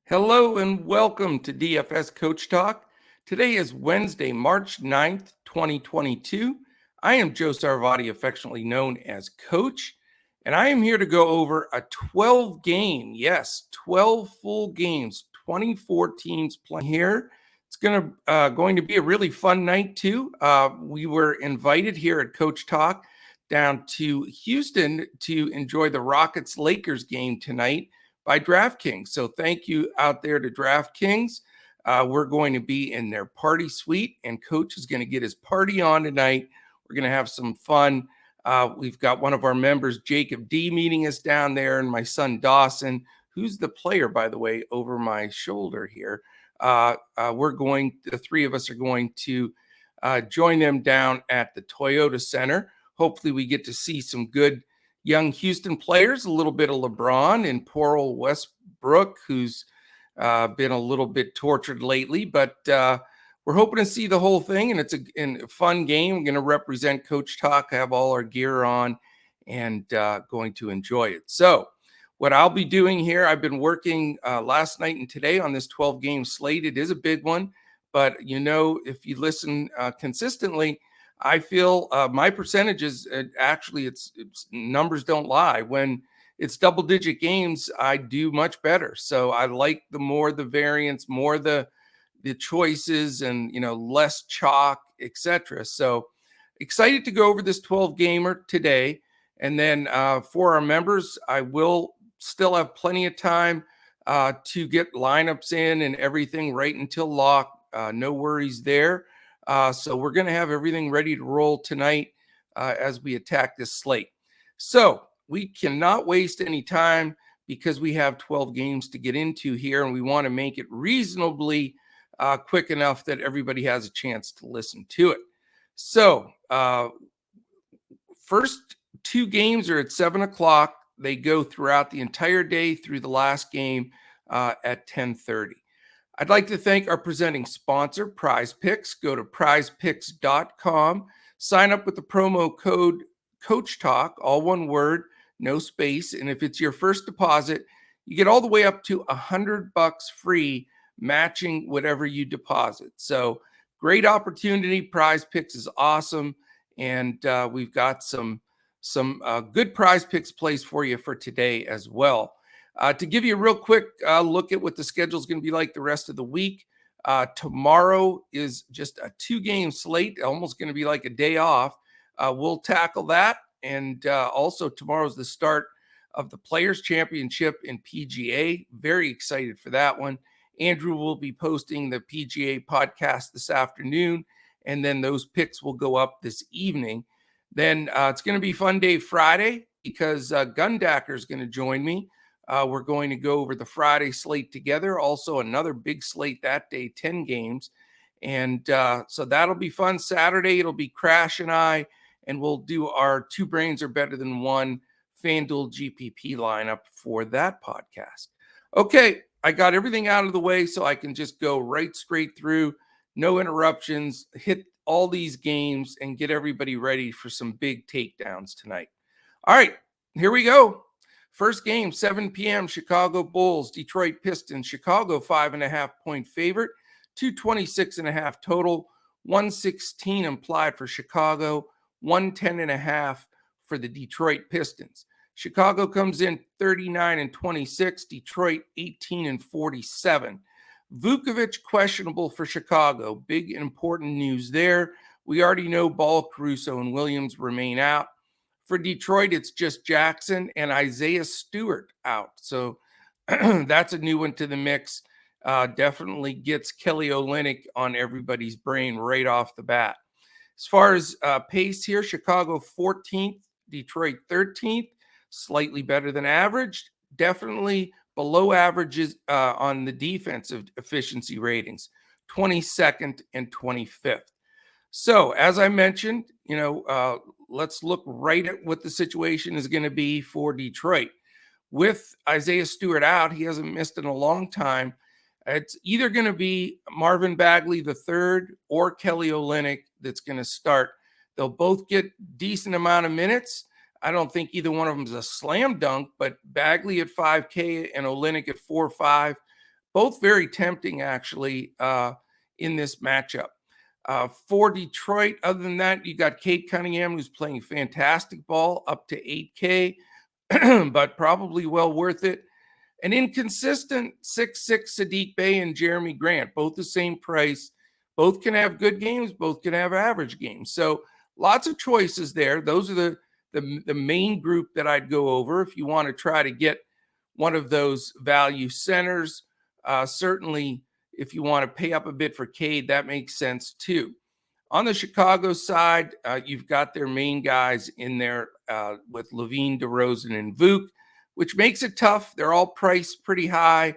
Hello and welcome to DFS Coach Talk. Today is Wednesday, March 9th, 2022. I am Joe Sarvati, affectionately known as Coach, and I am here to go over a 12 full games, 24 teams playing here. It's going to be a really fun night too. We were invited here at Coach Talk down to Houston to enjoy the Rockets-Lakers game tonight by Draftkings. So thank you out there to Draftkings. We're going to be in their party suite, and Coach is going to get his party on tonight. We're going to have some fun. We've got one of our members, Jacob D, meeting us down there, and my son Dawson, who's the player, by the way, over my shoulder here. The three of us are going to join them down at the Toyota Center. Hopefully we get to see some good young Houston players, a little bit of LeBron and poor old Westbrook, who's been a little bit tortured lately. But we're hoping to see the whole thing, and it's a fun game. I'm going to represent Coach Talk, have all our gear on, and going to enjoy it. So what I'll be doing here, I've been working last night and today on this 12-game slate. It is a big one, but if you listen consistently, I feel my percentages, it's numbers don't lie. When it's double-digit games, I do much better. So I like the more the variance, more the choices, and less chalk, etc. So excited to go over this 12-gamer today. And then for our members, I will still have plenty of time to get lineups in and everything right until lock. No worries there. So we're going to have everything ready to roll tonight as we attack this slate. So we cannot waste any time because we have 12 games to get into here, and we want to make it reasonably quick enough that everybody has a chance to listen to it. So first two games are at 7 o'clock. They go throughout the entire day through the last game at 10:30. I'd like to thank our presenting sponsor, Prize Picks. Go to prizepicks.com, sign up with the promo code CoachTalk, all one word, no space. And if it's your first deposit, you get all the way up to $100 free, matching whatever you deposit. So great opportunity. Prize Picks is awesome. And we've got some good Prize Picks plays for you for today as well. To give you a real quick look at what the schedule is going to be like the rest of the week, tomorrow is just a 2-game slate, almost going to be like a day off. We'll tackle that. And also tomorrow's the start of the Players Championship in PGA. Very excited for that one. Andrew will be posting the PGA podcast this afternoon, and then those picks will go up this evening. Then it's going to be Fun Day Friday because Gundacker is going to join me. We're going to go over the Friday slate together. Also, another big slate that day, 10 games. And so that'll be fun. Saturday, it'll be Crash and I, and we'll do our Two Brains Are Better Than One FanDuel GPP lineup for that podcast. Okay, I got everything out of the way so I can just go straight through, no interruptions, hit all these games, and get everybody ready for some big takedowns tonight. All right, here we go. First game, 7 p.m., Chicago Bulls, Detroit Pistons. Chicago 5.5-point favorite, 226.5 total, 116 implied for Chicago, 110.5 for the Detroit Pistons. Chicago comes in 39-26, Detroit 18-47. Vucevic questionable for Chicago. Big important news there. We already know Ball, Caruso, and Williams remain out. For Detroit, it's just Jackson and Isaiah Stewart out. So that's a new one to the mix. Definitely gets Kelly Olynyk on everybody's brain right off the bat. As far as pace here, Chicago 14th, Detroit 13th, slightly better than average. Definitely below averages on the defensive efficiency ratings, 22nd and 25th. So as I mentioned, let's look right at what the situation is going to be for Detroit. With Isaiah Stewart out, he hasn't missed in a long time. It's either going to be Marvin Bagley III or Kelly Olynyk that's going to start. They'll both get decent amount of minutes. I don't think either one of them is a slam dunk, but Bagley at 5K and Olynyk at 4.5. both very tempting, actually, in this matchup. For Detroit, other than that, you got Kate Cunningham, who's playing fantastic ball, up to 8K, but probably well worth it. An inconsistent 6'6" Sadiq Bey and Jeremy Grant, both the same price. Both can have good games, both can have average games. So lots of choices there. Those are the main group that I'd go over if you want to try to get one of those value centers. Certainly, if you want to pay up a bit for Cade, that makes sense too. On the Chicago side, you've got their main guys in there with Levine, DeRozan, and Vuk, which makes it tough. They're all priced pretty high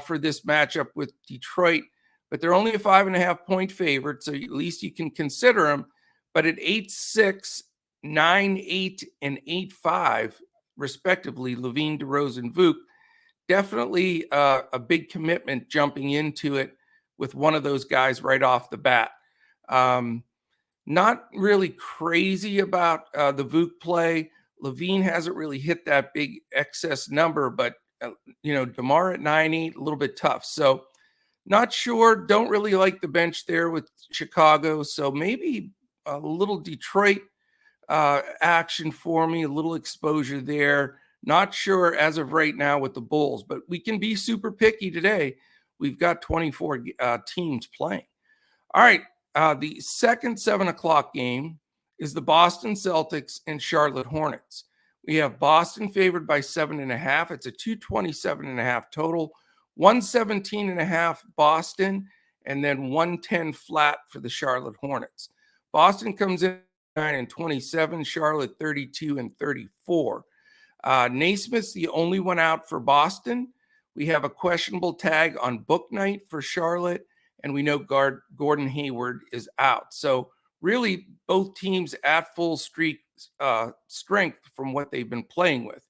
for this matchup with Detroit, but they're only a 5.5-point favorite, so at least you can consider them. But at 8-6, 9-8, and 8-5, respectively, Levine, DeRozan, Vuk, definitely a big commitment jumping into it with one of those guys right off the bat. Not really crazy about the Vuk play. Levine hasn't really hit that big excess number, but DeMar at 9-8, a little bit tough. So not sure. Don't really like the bench there with Chicago. So maybe a little Detroit action for me, a little exposure there. Not sure as of right now with the Bulls, but we can be super picky today. We've got 24 teams playing. All right. The second 7 o'clock game is the Boston Celtics and Charlotte Hornets. We have Boston favored by 7.5. It's a 227.5 total, 117.5 Boston, and then 110 flat for the Charlotte Hornets. Boston comes in 9-27, Charlotte 32-34. Naismith's the only one out for Boston. We have a questionable tag on book night for Charlotte, and we know Gordon Hayward is out. So really both teams at full strength from what they've been playing with.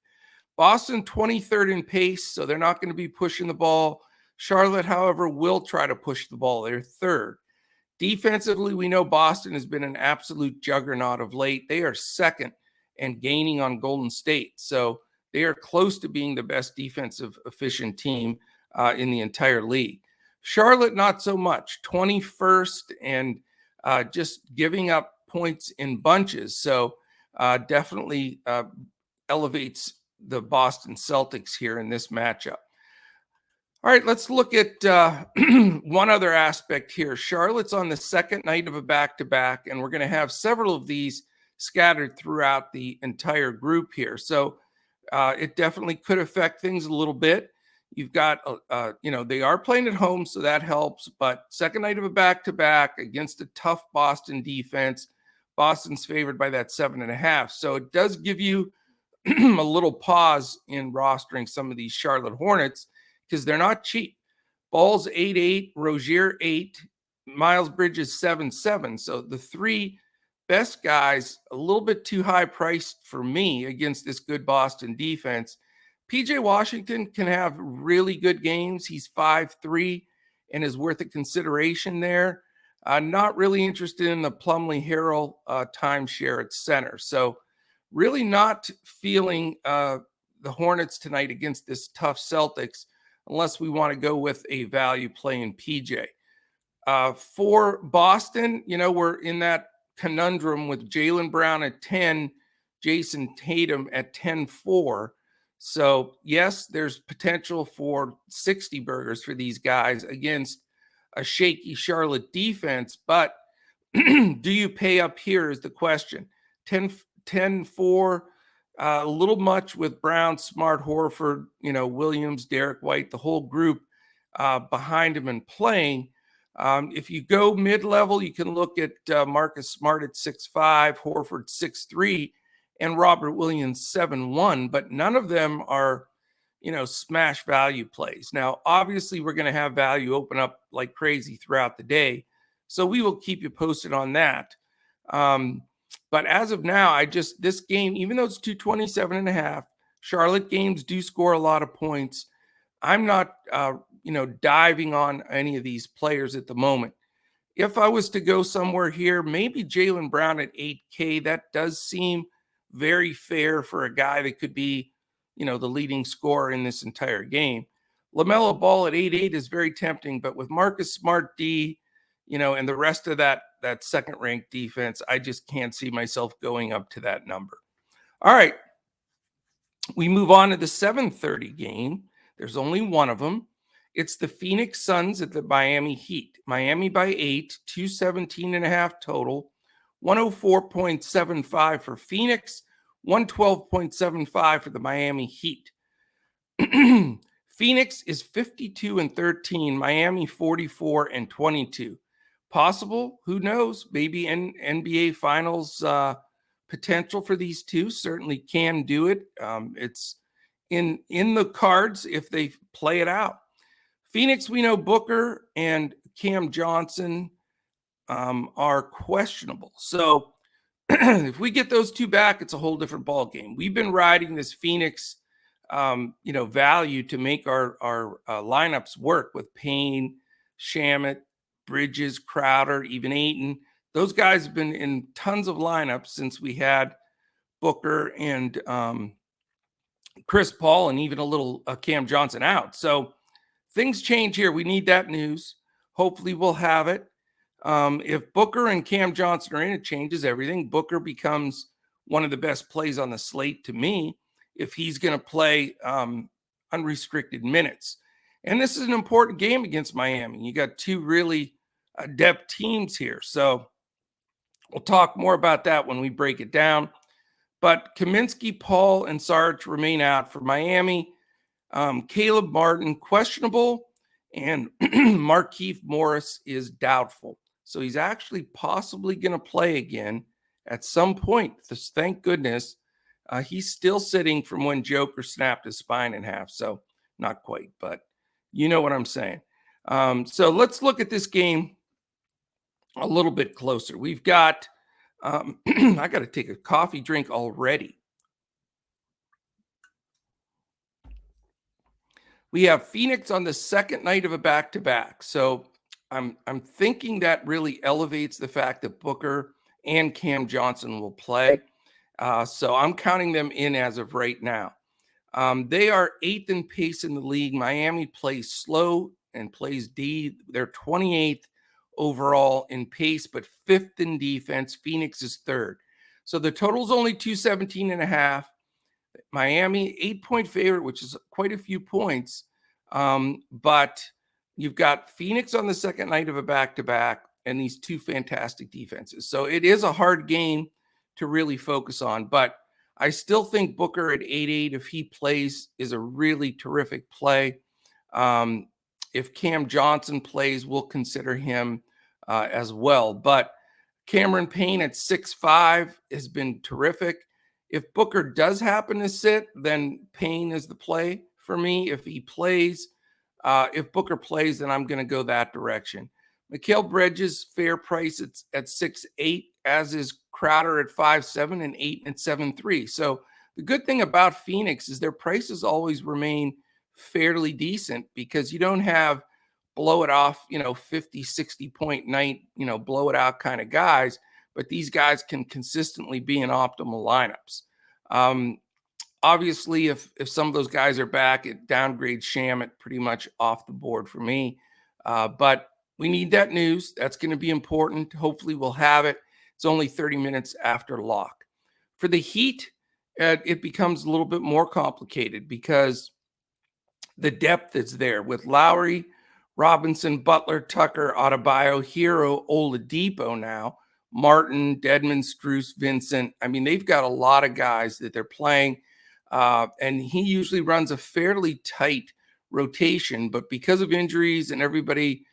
Boston 23rd in pace, so they're not going to be pushing the ball. Charlotte, however, will try to push the ball. They're third. Defensively, we know Boston has been an absolute juggernaut of late. They are second and gaining on Golden State. So they are close to being the best defensive efficient team in the entire league. Charlotte, not so much. 21st and just giving up points in bunches. So definitely elevates the Boston Celtics here in this matchup. All right, let's look at one other aspect here. Charlotte's on the second night of a back-to-back, and we're going to have several of these scattered throughout the entire group here. So it definitely could affect things a little bit. You've got, they are playing at home, so that helps. But second night of a back-to-back against a tough Boston defense. Boston's favored by that 7.5. So it does give you a little pause in rostering some of these Charlotte Hornets because they're not cheap. Ball's 8-8, Rozier 8, Miles Bridges 7-7. So the three best guys, a little bit too high priced for me against this good Boston defense. PJ Washington can have really good games. He's 5'3" and is worth a consideration there. Not really interested in the Plumlee Harrell timeshare at center. So really not feeling the Hornets tonight against this tough Celtics unless we want to go with a value play in PJ. For Boston, we're in that conundrum with Jaylen Brown at 10, Jason Tatum at 10-4. So, yes, there's potential for 60 burgers for these guys against a shaky Charlotte defense. But do you pay up here is the question. 10-4, a little much with Brown, Smart, Horford, Williams, Derek White, the whole group behind him and playing. If you go mid-level, you can look at Marcus Smart at 6'5", Horford 6'3", and Robert Williams 7'1", but none of them are, smash value plays. Now, obviously, we're going to have value open up like crazy throughout the day, so we will keep you posted on that. But as of now, this game, even though it's 227.5, Charlotte games do score a lot of points. I'm not, diving on any of these players at the moment. If I was to go somewhere here, maybe Jaylen Brown at 8K, that does seem very fair for a guy that could be, the leading scorer in this entire game. LaMelo Ball at 8.8 is very tempting, but with Marcus Smart D, and the rest of that second ranked defense, I just can't see myself going up to that number. All right. We move on to the 7:30 game. There's only one of them. It's the Phoenix Suns at the Miami Heat. Miami by 8, 217.5 total, 104.75 for Phoenix, 112.75 for the Miami Heat. Phoenix is 52-13, Miami 44-22. Possible, who knows? Maybe NBA Finals potential for these two. Certainly can do it. It's in the cards if they play it out. Phoenix, we know Booker and Cam Johnson are questionable. So if we get those two back, it's a whole different ball game. We've been riding this Phoenix value to make our lineups work with Payne, Shamet, Bridges, Crowder, even Ayton. Those guys have been in tons of lineups since we had Booker and Chris Paul and even a little Cam Johnson out. So things change here. We need that news. Hopefully we'll have it. If Booker and Cam Johnson are in, it changes everything. Booker becomes one of the best plays on the slate to me if he's going to play unrestricted minutes. And this is an important game against Miami. You got two really adept teams here. So we'll talk more about that when we break it down. But Kaminsky, Paul, and Sarge remain out for Miami. Caleb Martin, questionable. And Markieff Morris is doubtful. So he's actually possibly going to play again at some point. Thank goodness. He's still sitting from when Joker snapped his spine in half. So not quite, but you know what I'm saying. So let's look at this game a little bit closer. We've got, I got to take a coffee drink already. We have Phoenix on the second night of a back-to-back. So I'm thinking that really elevates the fact that Booker and Cam Johnson will play. So I'm counting them in as of right now. They are 8th in pace in the league. Miami plays slow and plays D. They're 28th overall in pace, but 5th in defense. Phoenix is 3rd. So the total's only 217.5. Miami, 8-point favorite, which is quite a few points. But you've got Phoenix on the second night of a back-to-back and these two fantastic defenses. So it is a hard game to really focus on. But I still think Booker at 8.8, if he plays, is a really terrific play. If Cam Johnson plays, we'll consider him as well. But Cameron Payne at 6.5 has been terrific. If Booker does happen to sit, then Payne is the play for me. If he plays, if Booker plays, then I'm going to go that direction. Mikal Bridges, fair price at 6.8, as is Crowder at 5.7 and 8 and 7.3. So the good thing about Phoenix is their prices always remain fairly decent because you don't have blow it off, 50, 60 point night, blow it out kind of guys, but these guys can consistently be in optimal lineups. Obviously, if some of those guys are back, it downgrades Shamet pretty much off the board for me. But we need that news. That's going to be important. Hopefully we'll have it. It's only 30 minutes after lock. For the Heat, it becomes a little bit more complicated because the depth is there with Lowry, Robinson, Butler, Tucker, Adebayo, Hero, Oladipo now, Martin, Dedmon, Strus, Vincent. I mean, they've got a lot of guys that they're playing, and he usually runs a fairly tight rotation, but because of injuries and everybody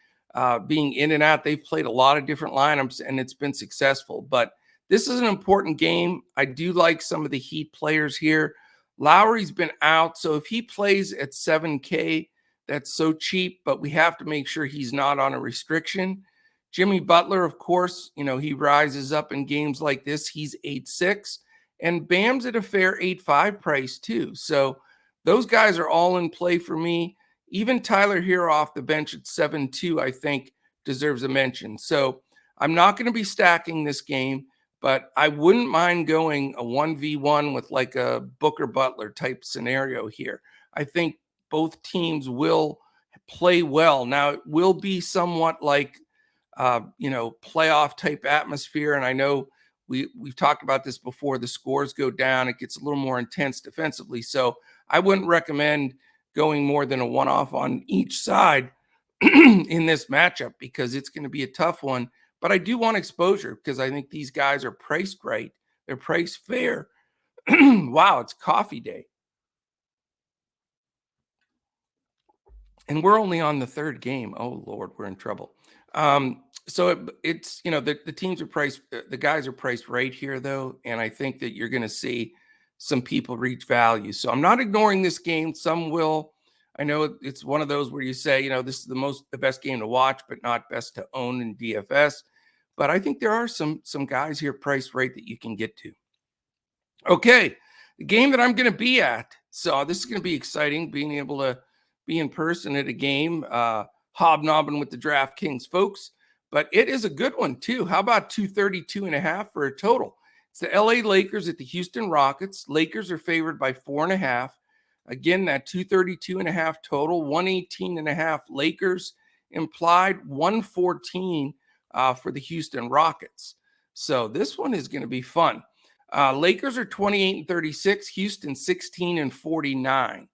being in and out, they've played a lot of different lineups, and it's been successful. But this is an important game. I do like some of the Heat players here. Lowry's been out, so if he plays at 7K, that's so cheap, but we have to make sure he's not on a restriction. Jimmy Butler, of course, he rises up in games like this. He's 8.6, and Bam's at a fair 8.5 price too. So those guys are all in play for me. Even Tyler Hero off the bench at 7.2, I think, deserves a mention. So I'm not going to be stacking this game, but I wouldn't mind going a 1v1 with like a Booker Butler type scenario here. I think both teams will play well. Now, it will be somewhat like, playoff type atmosphere. And I know we've talked about this before. The scores go down. It gets a little more intense defensively. So I wouldn't recommend going more than a one-off on each side in this matchup because it's going to be a tough one. But I do want exposure because I think these guys are priced right. They're priced fair. Wow, it's coffee day. And we're only on the third game. Oh, Lord, we're in trouble. So it's, the teams are priced, the guys are priced right here, though. And I think that you're going to see some people reach value. So I'm not ignoring this game. Some will. I know it's one of those where you say, this is the best game to watch, but not best to own in DFS. But I think there are some guys here priced right that you can get to. Okay, the game that I'm going to be at. So this is going to be exciting, being able to be in person at a game, hobnobbing with the Draftkings folks. But it is a good one, too. How about 232.5 for a total? It's the LA Lakers at the Houston Rockets. Lakers are favored by 4.5. Again, that 232.5 total, 118.5 Lakers, implied 114 for the Houston Rockets. So this one is going to be fun. Lakers are 28-36, Houston 16-49.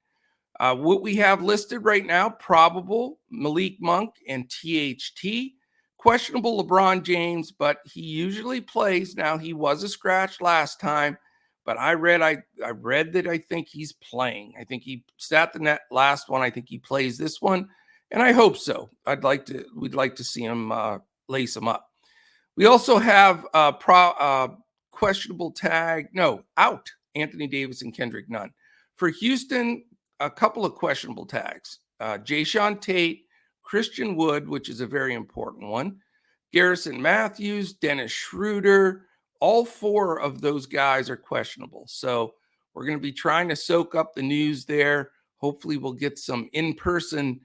What we have listed right now, probable Malik Monk and THT. Questionable LeBron James, but he usually plays. Now, he was a scratch last time, but I read that I think he's playing. I think he sat the net last one. I think he plays this one, and I hope so. We'd like to see him lace him up. We also have questionable tag, out Anthony Davis and Kendrick Nunn. For Houston, a couple of questionable tags. Jayshawn Tate, Christian Wood, which is a very important one, Garrison Matthews, Dennis Schroeder, all four of those guys are questionable. So we're going to be trying to soak up the news there. Hopefully we'll get some in-person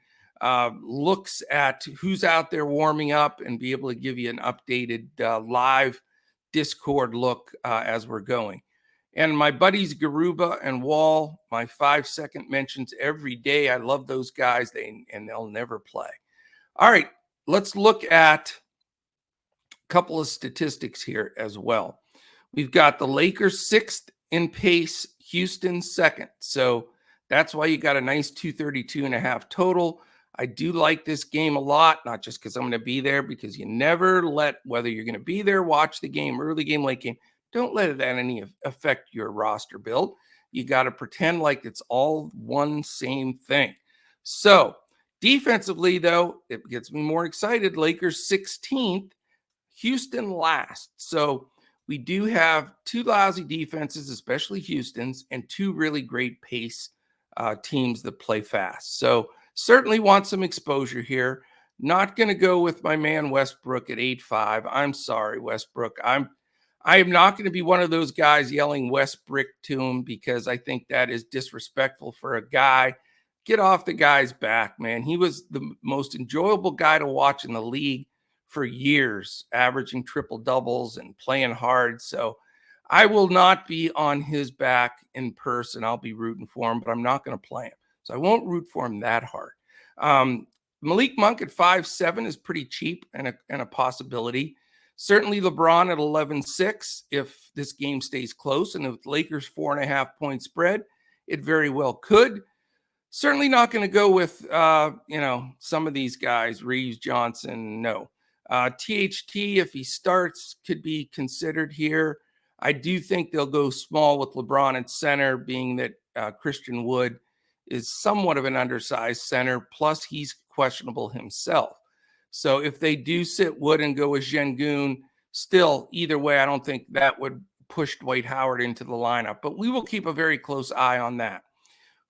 looks at who's out there warming up and be able to give you an updated live Discord look as we're going. And my buddies Garuba and Wall, my 5-second mentions every day. I love those guys. They'll never play. All right, let's look at a couple of statistics here as well. We've got the Lakers 6th in pace, Houston 2nd. So that's why you got a nice 232.5 total. I do like this game a lot, not just because I'm going to be there, because you never let, whether you're going to be there, watch the game, early game, late game, don't let it any affect your roster build. You got to pretend like it's all one same thing. So defensively, though, it gets me more excited. Lakers 16th, Houston last. So we do have two lousy defenses, especially Houston's, and two really great pace teams that play fast. So certainly want some exposure here. Not going to go with my man Westbrook at 8.5. I'm sorry, Westbrook. I am not going to be one of those guys yelling Westbrook to him because I think that is disrespectful for a guy. Get off the guy's back, man. He was the most enjoyable guy to watch in the league for years, averaging triple doubles and playing hard. So I will not be on his back in person. I'll be rooting for him, but I'm not going to play him. So I won't root for him that hard. Malik Monk at 5.7 is pretty cheap and a possibility. Certainly LeBron at 11.6 if this game stays close, and if Lakers 4.5 point spread, it very well could. Certainly not going to go with some of these guys, Reeves, Johnson, no. THT, if he starts, could be considered here. I do think they'll go small with LeBron at center, being that Christian Wood is somewhat of an undersized center, plus he's questionable himself. So if they do sit Wood and go with Şengün, still, either way, I don't think that would push Dwight Howard into the lineup. But we will keep a very close eye on that.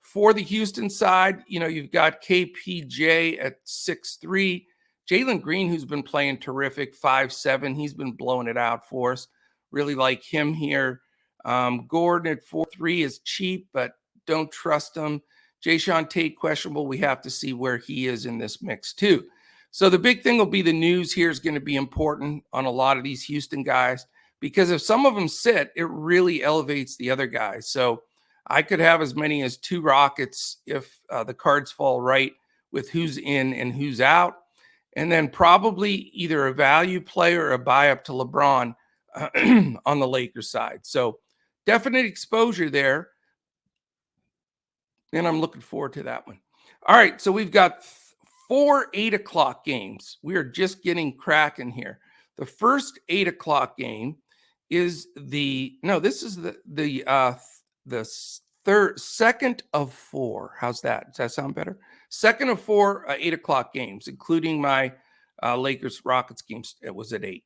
For the Houston side, you've got KPJ at 6.3. Jalen Green, who's been playing terrific, 5.7. He's been blowing it out for us. Really like him here. Gordon at 4.3 is cheap, but don't trust him. Jayshawn Tate, questionable. We have to see where he is in this mix, too. So the big thing will be the news here is going to be important on a lot of these Houston guys, because if some of them sit, it really elevates the other guys. So I could have as many as 2 Rockets if the cards fall right with who's in and who's out. And then probably either a value play or a buy up to LeBron on the Lakers side. So definite exposure there. And I'm looking forward to that one. All right. So we've got 4 8 o'clock games. We are just getting cracking here. The first 8 o'clock game is this is the second of 4. How's that? Does that sound better? Second of 4 8 o'clock games, including my Lakers Rockets games. It was at 8.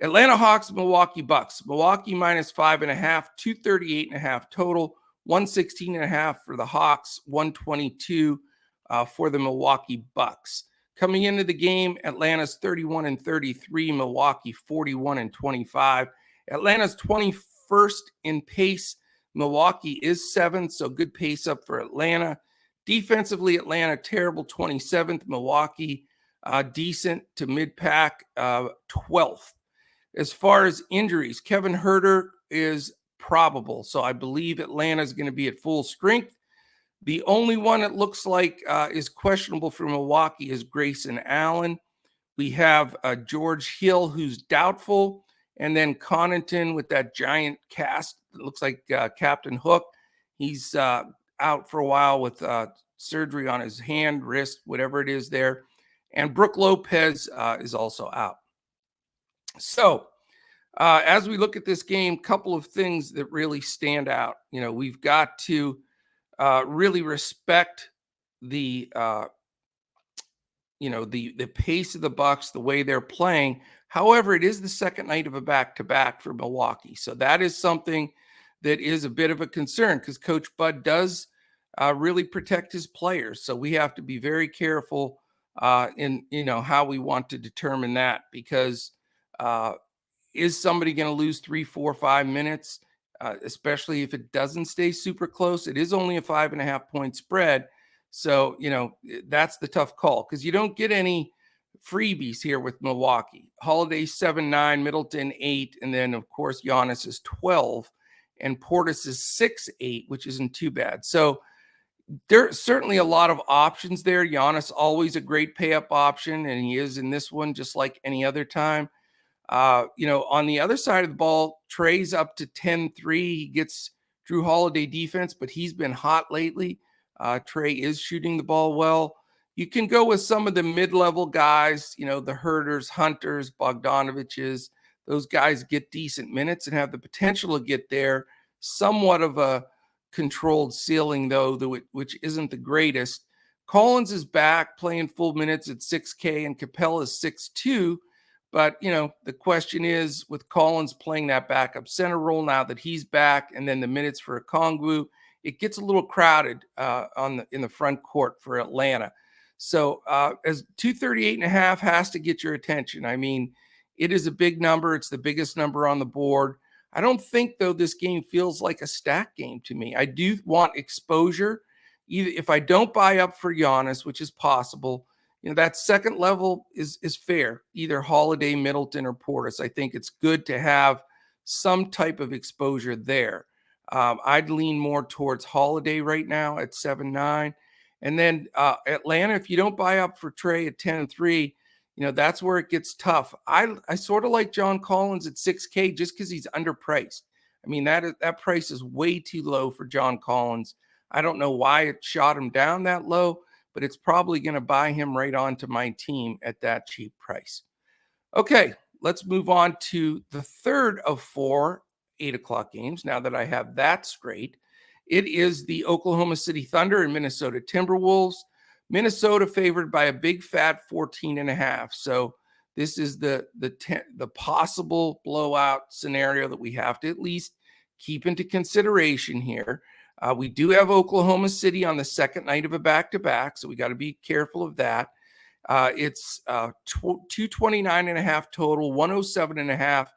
Atlanta Hawks, Milwaukee Bucks. Milwaukee minus 5.5, 238.5 total, 116.5 for the Hawks, 122 for the Milwaukee Bucks. Coming into the game, Atlanta's 31-33, Milwaukee 41-25. Atlanta's 21st in pace. Milwaukee is 7th, so good pace up for Atlanta. Defensively, Atlanta terrible, 27th. Milwaukee decent to mid-pack, 12th. As far as injuries, Kevin Huerter is probable, so I believe Atlanta is going to be at full strength. The only one it looks like is questionable for Milwaukee is Grayson Allen. We have George Hill, who's doubtful, and then Connaughton with that giant cast. It looks like Captain Hook. He's out for a while with surgery on his hand, wrist, whatever it is there. And Brook Lopez is also out. So as we look at this game, couple of things that really stand out. We've got to really respect the pace of the Bucks, the way they're playing. However, it is the second night of a back-to-back for Milwaukee. So that is something that is a bit of a concern because Coach Bud does really protect his players. So we have to be very careful in how we want to determine that, because is somebody going to lose 3, 4, 5 minutes, especially if it doesn't stay super close? It is only a 5.5 point spread. So, that's the tough call because you don't get any freebies here with Milwaukee. Holiday 7-9, Middleton 8, and then, of course, Giannis is 12, and Portis is 6-8, which isn't too bad. So there's certainly a lot of options there. Giannis, always a great pay-up option, and he is in this one just like any other time. On the other side of the ball, Trey's up to 10-3. He gets Drew Holiday defense, but he's been hot lately. Trey is shooting the ball well. You can go with some of the mid-level guys, the Herders, Hunters, Bogdanoviches. Those guys get decent minutes and have the potential to get there. Somewhat of a controlled ceiling, though, which isn't the greatest. Collins is back playing full minutes at 6K, and Capella is 6'2". But, the question is, with Collins playing that backup center role now that he's back, and then the minutes for Okongwu, it gets a little crowded in the front court for Atlanta. So as 238.5 has to get your attention. I mean, it is a big number. It's the biggest number on the board. I don't think, though, this game feels like a stack game to me. I do want exposure. Either if I don't buy up for Giannis, which is possible, that second level is fair, either Holiday, Middleton, or Portis. I think it's good to have some type of exposure there. I'd lean more towards Holiday right now at 7-9. And then Atlanta, if you don't buy up for Trey at 10-3, that's where it gets tough. I sort of like John Collins at 6K just because he's underpriced. I mean, that price is way too low for John Collins. I don't know why it shot him down that low, but it's probably going to buy him right onto my team at that cheap price. Okay, let's move on to the third of 4 8 o'clock games. Now that I have that straight, it is the Oklahoma City Thunder and Minnesota Timberwolves. Minnesota favored by a big fat 14.5. So this is the possible blowout scenario that we have to at least keep into consideration here. We do have Oklahoma City on the second night of a back-to-back, so we got to be careful of that. It's 229.5 total, 107.5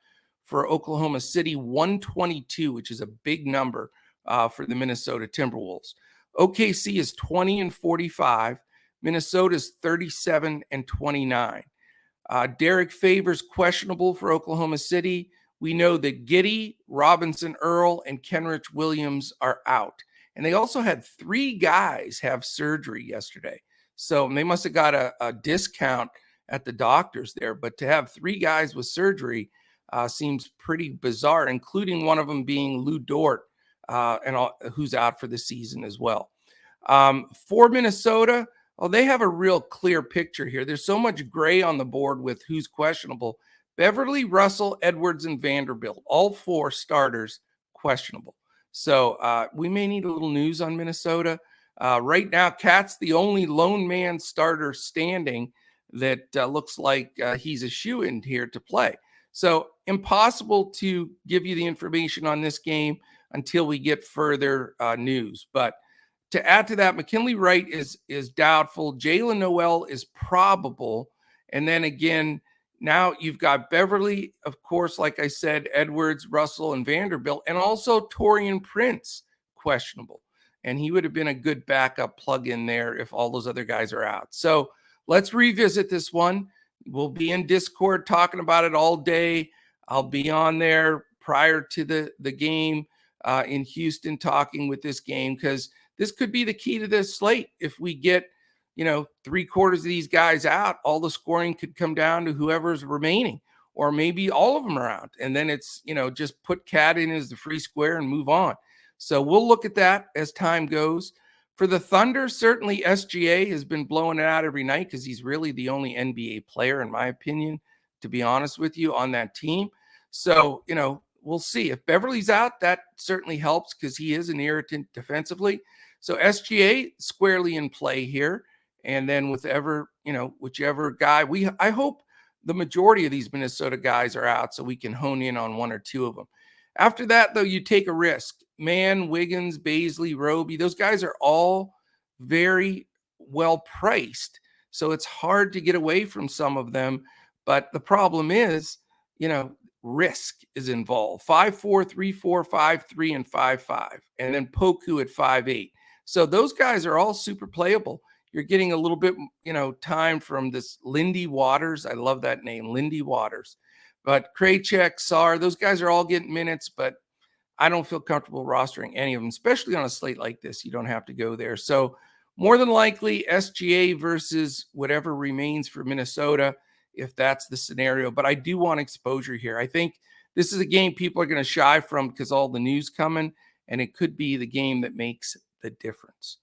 for Oklahoma City, 122, which is a big number for the Minnesota Timberwolves. OKC is 20-45. Minnesota is 37-29. Derek Favors questionable for Oklahoma City. We know that Giddey, Robinson Earl, and Kenrich Williams are out. And they also had 3 guys have surgery yesterday. So they must have got a discount at the doctors there. But to have 3 guys with surgery seems pretty bizarre, including one of them being Lou Dort, who's out for the season as well. For Minnesota, they have a real clear picture here. There's so much gray on the board with who's questionable. Beverly, Russell, Edwards, and Vanderbilt, all 4 starters questionable. So we may need a little news on Minnesota. Right now, Cat's the only lone man starter standing that looks like he's a shoo-in here to play. So impossible to give you the information on this game until we get further news. But to add to that, McKinley Wright is doubtful. Jalen Noel is probable. And then again, now you've got Beverly, of course, like I said, Edwards, Russell, and Vanderbilt, and also Taurean Prince questionable. And he would have been a good backup plug in there if all those other guys are out. So let's revisit this one. We'll be in Discord talking about it all day. I'll be on there prior to the game in Houston talking with this game, because this could be the key to this slate. If we get, 3/4 of these guys out, all the scoring could come down to whoever's remaining, or maybe all of them are out. And then it's, just put Cat in as the free square and move on. So we'll look at that as time goes. For the Thunder, certainly SGA has been blowing it out every night because he's really the only NBA player, in my opinion, to be honest with you, on that team. So, we'll see. If Beverly's out, that certainly helps because he is an irritant defensively. So SGA squarely in play here. And then whichever guy, I hope the majority of these Minnesota guys are out so we can hone in on 1 or 2 of them. After that, though, you take a risk. Mann, Wiggins, Baisley, Roby, those guys are all very well priced. So it's hard to get away from some of them. But the problem is, risk is involved. 5'4", 3'4", 5'3", and 5'5", and then Poku at 5'8". So those guys are all super playable. You're getting a little bit, time from this Lindy Waters. I love that name, Lindy Waters. But Krejcik, Sarr, those guys are all getting minutes, but I don't feel comfortable rostering any of them, especially on a slate like this. You don't have to go there. So more than likely SGA versus whatever remains for Minnesota, if that's the scenario. But I do want exposure here. I think this is a game people are going to shy from because all the news coming, and it could be the game that makes the difference.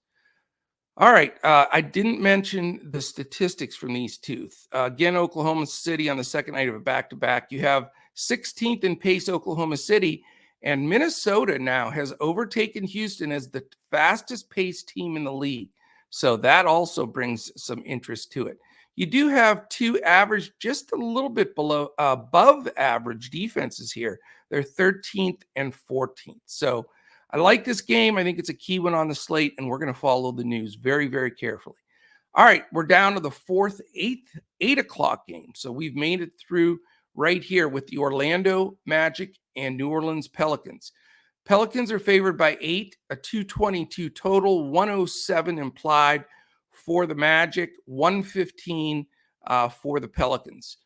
All right. I didn't mention the statistics from these two. Again, Oklahoma City on the second night of a back-to-back. You have 16th in pace Oklahoma City, and Minnesota now has overtaken Houston as the fastest paced team in the league. So that also brings some interest to it. You do have 2 average, just a little bit above average defenses here. They're 13th and 14th. So I like this game. I think it's a key one on the slate, and we're going to follow the news very, very carefully. All right, we're down to the 4th, 8 o'clock game. So we've made it through right here with the Orlando Magic and New Orleans Pelicans. Pelicans are favored by 8, a 222 total, 107 implied for the Magic, 115 for the Pelicans.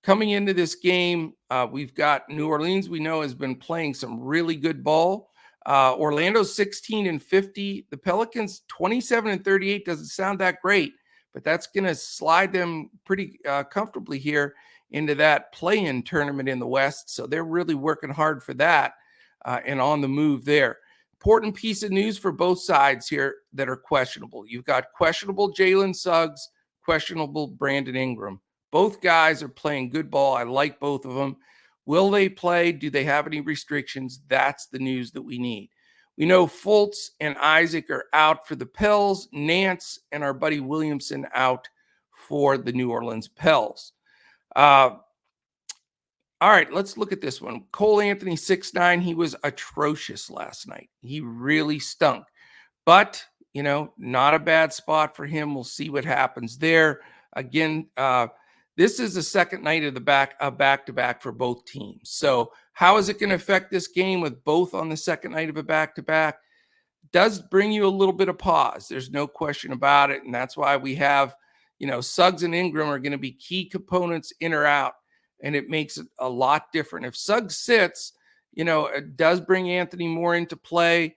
Coming into this game, we've got New Orleans, we know, has been playing some really good ball. Orlando's 16 and 50. The Pelicans 27 and 38 doesn't sound that great, but that's going to slide them pretty comfortably here into that play-in tournament in the West. So they're really working hard for that and on the move there. Important piece of news for both sides here that are questionable. You've got questionable Jalen Suggs, questionable Brandon Ingram. Both guys are playing good ball. I like both of them. Will they play? Do they have any restrictions? That's the news that we need. We know Fultz and Isaac are out for the Pels, Nance and our buddy Williamson out for the New Orleans Pels. All right, let's look at this one. Cole Anthony, 6'9". He was atrocious last night. He really stunk. But, not a bad spot for him. We'll see what happens there. Again, this is the second night of the back-to-back for both teams. So how is it going to affect this game with both on the second night of a back-to-back? Does bring you a little bit of pause. There's no question about it. And that's why we have, Suggs and Ingram are going to be key components in or out. And it makes it a lot different. If Suggs sits, it does bring Anthony more into play.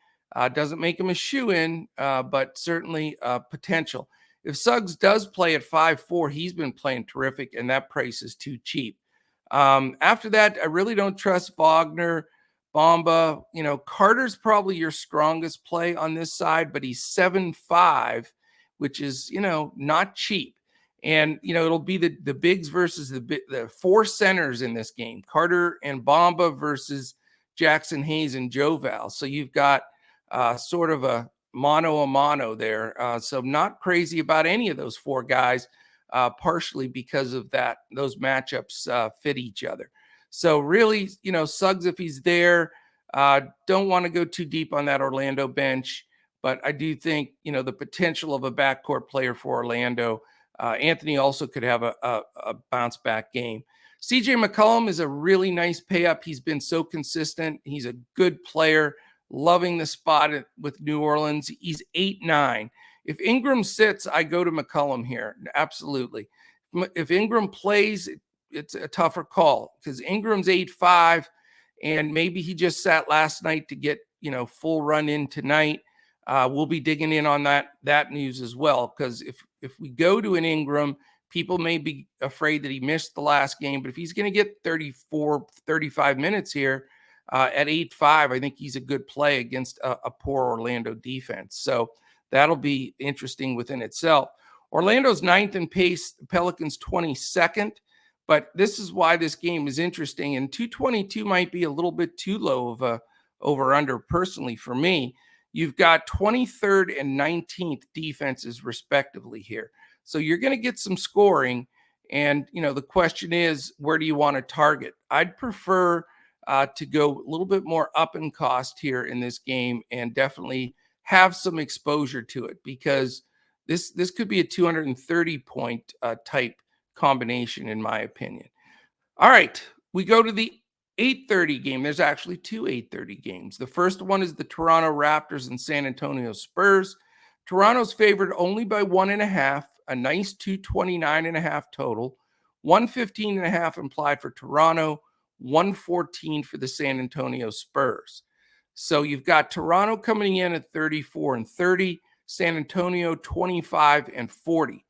Doesn't make him a shoe-in, but certainly potential. If Suggs does play at 5-4, he's been playing terrific, and that price is too cheap. After that, I really don't trust Wagner, Bamba. Carter's probably your strongest play on this side, but he's 7-5, which is, not cheap. And, it'll be the bigs versus the four centers in this game, Carter and Bamba versus Jackson Hayes and Joe Val. So you've got sort of a mano there. So not crazy about any of those four guys, partially because of that. Those matchups fit each other. So really, Suggs, if he's there, don't want to go too deep on that Orlando bench. But I do think, the potential of a backcourt player for Orlando. Anthony also could have a bounce back game. CJ McCollum is a really nice pay up. He's been so consistent. He's a good player. Loving the spot with New Orleans. He's 8-9. If Ingram sits, I go to McCollum here. Absolutely. If Ingram plays, it's a tougher call because Ingram's 8-5, and maybe he just sat last night to get, full run in tonight. We'll be digging in on that news as well, because if we go to an Ingram, people may be afraid that he missed the last game, but if he's going to get 34, 35 minutes here at 8-5, I think he's a good play against a poor Orlando defense. So that'll be interesting within itself. Orlando's 9th in pace, the Pelicans 22nd, but this is why this game is interesting, and 222 might be a little bit too low of a over-under personally for me. You've got 23rd and 19th defenses respectively here. So you're going to get some scoring. And, the question is, where do you want to target? I'd prefer to go a little bit more up in cost here in this game and definitely have some exposure to it, because this could be a 230 point type combination, in my opinion. All right, we go to the 8:30 game. There's actually two 8:30 games. The first one is the Toronto Raptors and San Antonio Spurs. Toronto's favored only by 1.5, a nice 229.5 total, 115.5 implied for Toronto, 114 for the San Antonio Spurs. So you've got Toronto coming in at 34-30, San Antonio 25-40.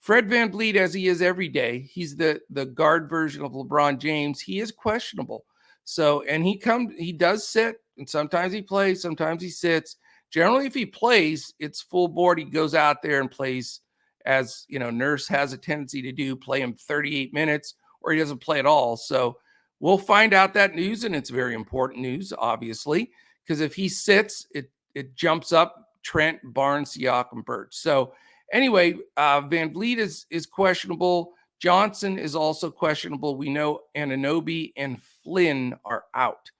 Fred VanVleet, as he is every day, he's the guard version of LeBron James. He is questionable. So, and he does sit, and sometimes he plays, sometimes he sits. Generally, if he plays, it's full board. He goes out there and plays, as Nurse has a tendency to do, play him 38 minutes, or he doesn't play at all. So we'll find out that news, and it's very important news, obviously, because if he sits, it jumps up Trent, Barnes, Siakam, Birch. So anyway, VanVleet is questionable. Johnson is also questionable. We know Anunoby and Flynn are out.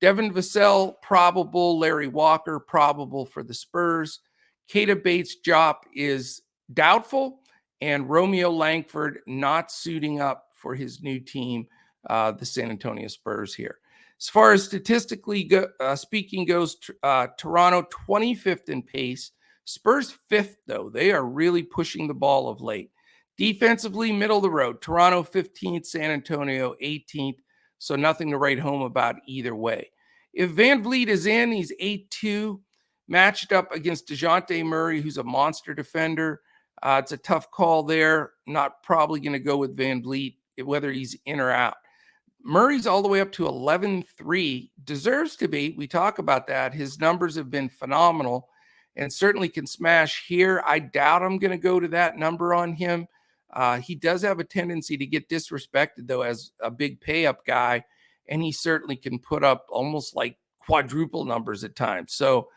Devin Vassell, probable. Larry Walker, probable for the Spurs. Keita Bates-Diop is doubtful. And Romeo Langford not suiting up for his new team, the San Antonio Spurs here. As far as statistically speaking goes, Toronto 25th in pace. Spurs 5th, though. They are really pushing the ball of late. Defensively, middle of the road. Toronto 15th, San Antonio 18th. So nothing to write home about either way. If VanVleet is in, he's 8-2, matched up against DeJounte Murray, who's a monster defender. It's a tough call there. Not probably going to go with VanVleet, whether he's in or out. Murray's all the way up to 11-3. Deserves to be. We talk about that. His numbers have been phenomenal and certainly can smash here. I doubt I'm going to go to that number on him. He does have a tendency to get disrespected, though, as a big pay-up guy, and he certainly can put up almost like quadruple numbers at times. So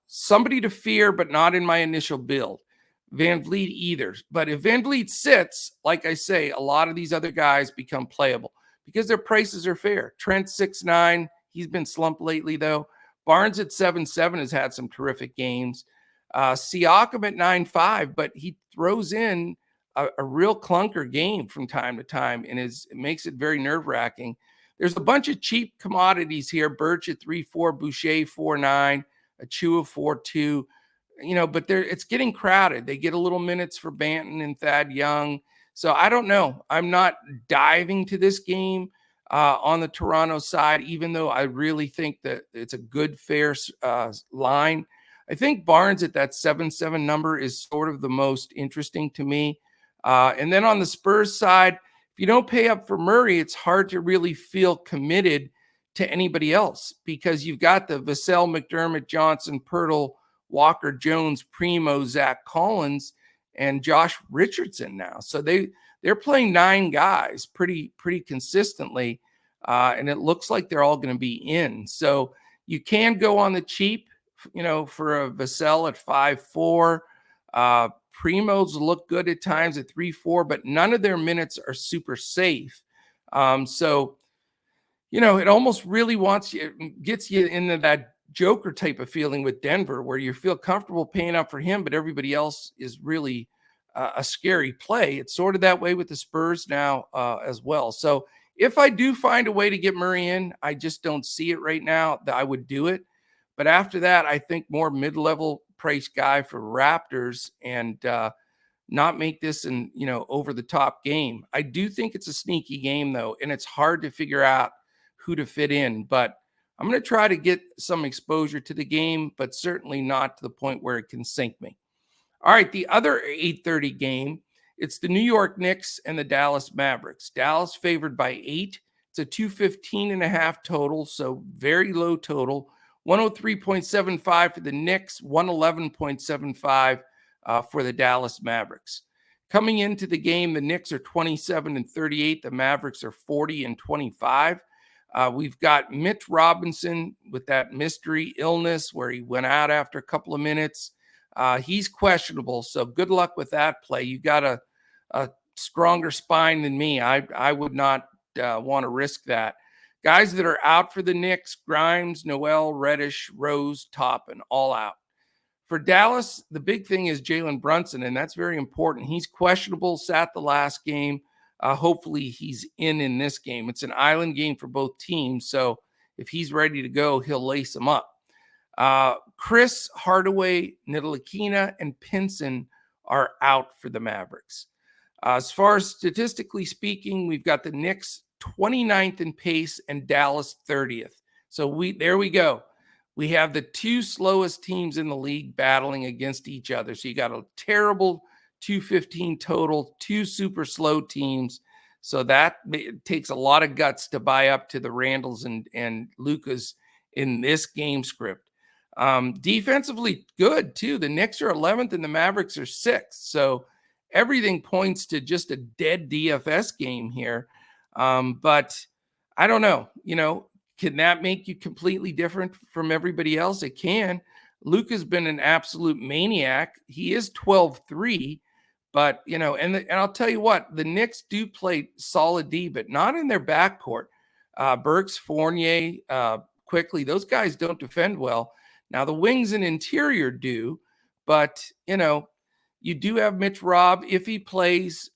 somebody to fear, but not in my initial build. VanVleet either. But if VanVleet sits, like I say, a lot of these other guys become playable because their prices are fair. Trent 6'9", he's been slumped lately, though. Barnes at 7'7" has had some terrific games. Siakam at 9'5", but he throws in a real clunker game from time to time, and it makes it very nerve-wracking. There's a bunch of cheap commodities here. Birch at 3.4, Boucher 4.9, Achua 4.2. But it's getting crowded. They get a little minutes for Banton and Thad Young. So I don't know. I'm not diving to this game. on the Toronto side, even though I really think that it's a good, fair line. I think Barnes at that 7-7 number is sort of the most interesting to me. And then on the Spurs side, if you don't pay up for Murray, it's hard to really feel committed to anybody else because you've got the Vassell, McDermott, Johnson, Pirtle, Walker, Jones, Primo, Zach Collins, and Josh Richardson now. So they're playing 9 guys pretty consistently, and it looks like they're all going to be in. So you can go on the cheap, for a Vassell at 5-4. Primos look good at times at 3-4, but none of their minutes are super safe. So it almost really gets you into that Joker type of feeling with Denver, where you feel comfortable paying up for him, but everybody else is really a scary play. It's sort of that way with the Spurs now as well. So if I do find a way to get Murray in, I just don't see it right now that I would do it. But after that, I think more mid-level price guy for Raptors and not make this an over the top game. I do think it's a sneaky game though, and it's hard to figure out who to fit in, but I'm going to try to get some exposure to the game, but certainly not to the point where it can sink me. All right, the other 8:30 game, it's the New York Knicks and the Dallas Mavericks. Dallas favored by 8. It's a 215.5 total, so very low total. 103.75 for the Knicks, 111.75 for the Dallas Mavericks. Coming into the game, the Knicks are 27-38. The Mavericks are 40-25. We've got Mitch Robinson with that mystery illness where he went out after a couple of minutes. He's questionable, so good luck with that play. You got a stronger spine than me. I would not want to risk that. Guys that are out for the Knicks: Grimes, Noel, Reddish, Rose, Toppin, all out. For Dallas, the big thing is Jalen Brunson, and that's very important. He's questionable, sat the last game. Hopefully he's in this game. It's an island game for both teams, so if he's ready to go, he'll lace them up. Chris, Hardaway, Ntilikina, and Pinson are out for the Mavericks. As far as statistically speaking, we've got the Knicks 29th in pace and Dallas 30th. So there we go. We have the 2 slowest teams in the league battling against each other. So you got a terrible 215 total, 2 super slow teams. So that takes a lot of guts to buy up to the Randalls and Lucas in this game script. Defensively good too. The Knicks are 11th and the Mavericks are 6th. So everything points to just a dead DFS game here. But I don't know, can that make you completely different from everybody else? It can. Luka's been an absolute maniac. He is 12-3, but and I'll tell you what, the Knicks do play solid D, but not in their backcourt. Burks, Fournier, Quickly, those guys don't defend well. Now the wings and interior do, but you do have Mitch Robb if he plays,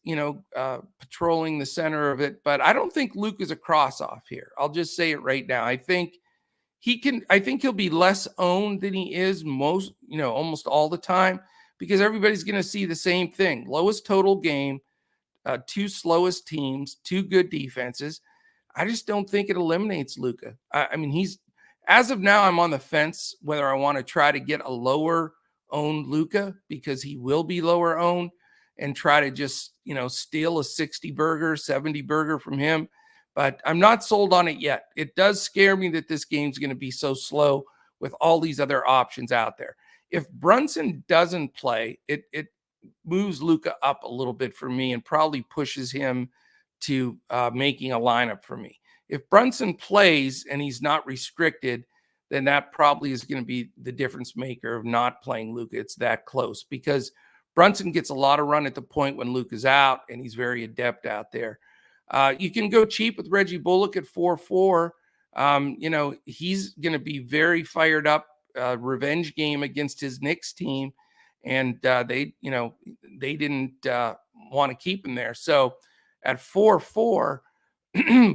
patrolling the center of it. But I don't think Luke is a cross off here. I'll just say it right now. I think he'll be less owned than he is almost all the time, because everybody's going to see the same thing. Lowest total game, 2 slowest teams, 2 good defenses. I just don't think it eliminates Luka. I mean, as of now, I'm on the fence whether I want to try to get a lower owned Luka, because he will be lower owned, and try to just, steal a 60 burger, 70 burger from him. But I'm not sold on it yet. It does scare me that this game's going to be so slow with all these other options out there. If Brunson doesn't play, it moves Luka up a little bit for me and probably pushes him to making a lineup for me. If Brunson plays and he's not restricted, then that probably is going to be the difference maker of not playing Luka. It's that close, because Brunson gets a lot of run at the point when Luka's out, and he's very adept out there. You can go cheap with Reggie Bullock at 4-4. He's going to be very fired up, revenge game against his Knicks team, and they didn't want to keep him there. So at 4-4,